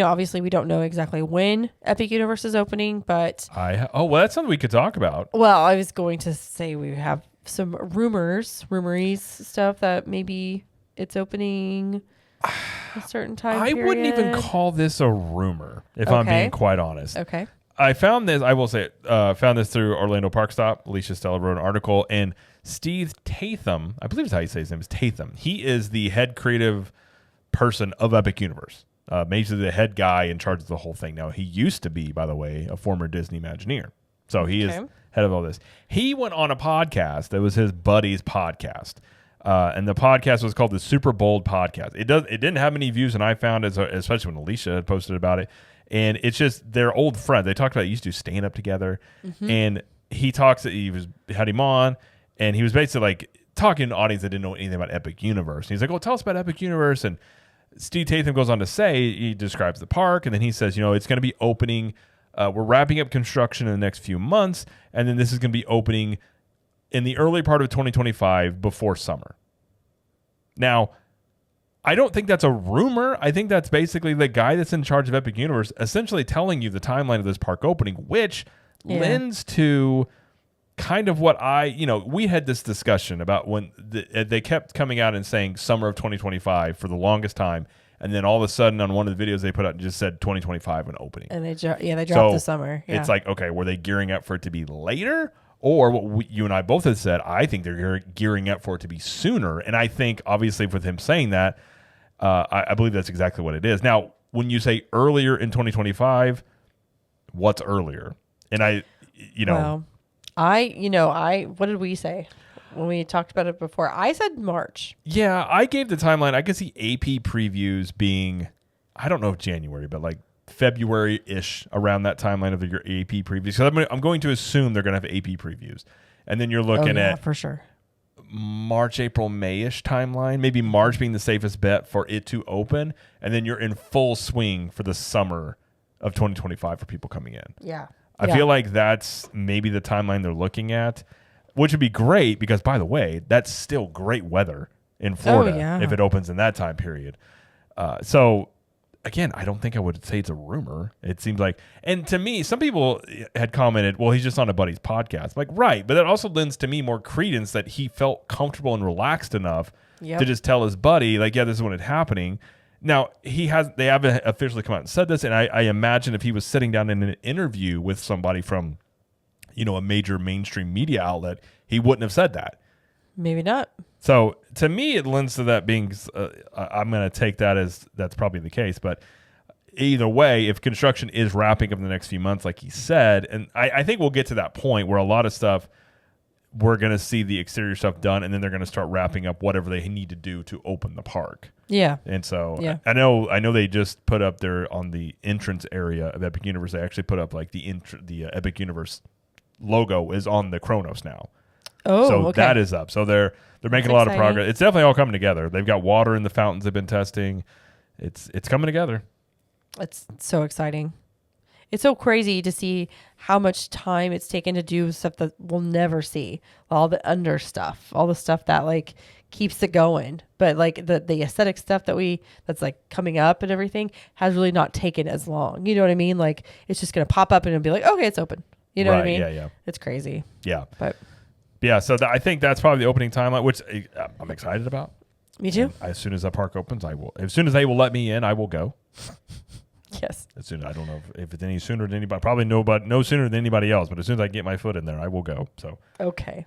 obviously we don't know exactly when Epic Universe is opening, but well, that's something we could talk about. well, I was going to say we have some rumories stuff that maybe it's opening a certain time I period. wouldn't even call this a rumor, if I'm being quite honest. Okay. I found this, I will say, found this through Orlando Park Stop. Alicia Stella wrote an article, and Steve Tatham, I believe is how you say his name, is Tatham. He is the head creative person of Epic Universe. Basically the head guy in charge of the whole thing. Now, he used to be, by the way, a former Disney Imagineer. So he is head of all this. He went on a podcast that was his buddy's podcast. And the podcast was called the Super Bold Podcast. It didn't have many views, and I found, especially when Alicia had posted about it. And it's just they're old friends. They talked about used to stand up together, and he had him on, and he was basically like talking to an audience that didn't know anything about Epic Universe. And he's like, "Oh, tell us about Epic Universe." And Steve Tatham goes on to say, he describes the park, and then he says, it's going to be opening. We're wrapping up construction in the next few months, and then this is going to be opening in the early part of 2025 before summer. Now, I don't think that's a rumor. I think that's basically the guy that's in charge of Epic Universe essentially telling you the timeline of this park opening, which lends to kind of what we had this discussion about when they kept coming out and saying summer of 2025 for the longest time. And then all of a sudden on one of the videos they put out, it just said 2025 when opening. And they dropped the summer. Yeah. It's like, okay, were they gearing up for it to be later? Or what you and I both have said, I think they're gearing up for it to be sooner. And I think, obviously, with him saying that, I believe that's exactly what it is. Now, when you say earlier in 2025, what's earlier? And what did we say when we talked about it before? I said March. Yeah, I gave the timeline. I could see AP previews being, I don't know if January, but like February-ish, around that timeline of your AP previews. So I'm going to assume they're going to have AP previews. And then you're looking at for sure March, April, May-ish timeline. Maybe March being the safest bet for it to open. And then you're in full swing for the summer of 2025 for people coming in. Yeah. I feel like that's maybe the timeline they're looking at, which would be great because, by the way, that's still great weather in Florida if it opens in that time period. So, again, I don't think I would say it's a rumor. It seems like, and to me, some people had commented, well, he's just on a buddy's podcast. I'm like, right, but that also lends to me more credence that he felt comfortable and relaxed enough to just tell his buddy, like, yeah, this is when it's happening. Now, they haven't officially come out and said this, and I imagine if he was sitting down in an interview with somebody from, a major mainstream media outlet, he wouldn't have said that. Maybe not. So, to me, it lends to that being, I'm going to take that as that's probably the case, but either way, if construction is wrapping up in the next few months, like he said, and I think we'll get to that point where a lot of stuff, we're going to see the exterior stuff done, and then they're going to start wrapping up whatever they need to do to open the park. Yeah. And so I know they just put up there on the entrance area of Epic Universe. They actually put up like the Epic Universe logo is on the Kronos now. Oh, so okay. that is up. So they're making a lot of progress. It's definitely all coming together. They've got water in the fountains they've been testing. It's coming together. It's so exciting. It's so crazy to see how much time it's taken to do stuff that we'll never see. All the under stuff, all the stuff that like keeps it going. But like the aesthetic stuff that's like coming up and everything has really not taken as long. You know what I mean? Like it's just going to pop up and it'll be like, okay, it's open. You know what I mean? Yeah. It's crazy. Yeah. But yeah, so I think that's probably the opening timeline, which I'm excited about. Me too. And as soon as that park opens, I will. As soon as they will let me in, I will go. Yes. As soon, I don't know if it's any sooner than anybody. Probably no sooner than anybody else. But as soon as I get my foot in there, I will go. So okay.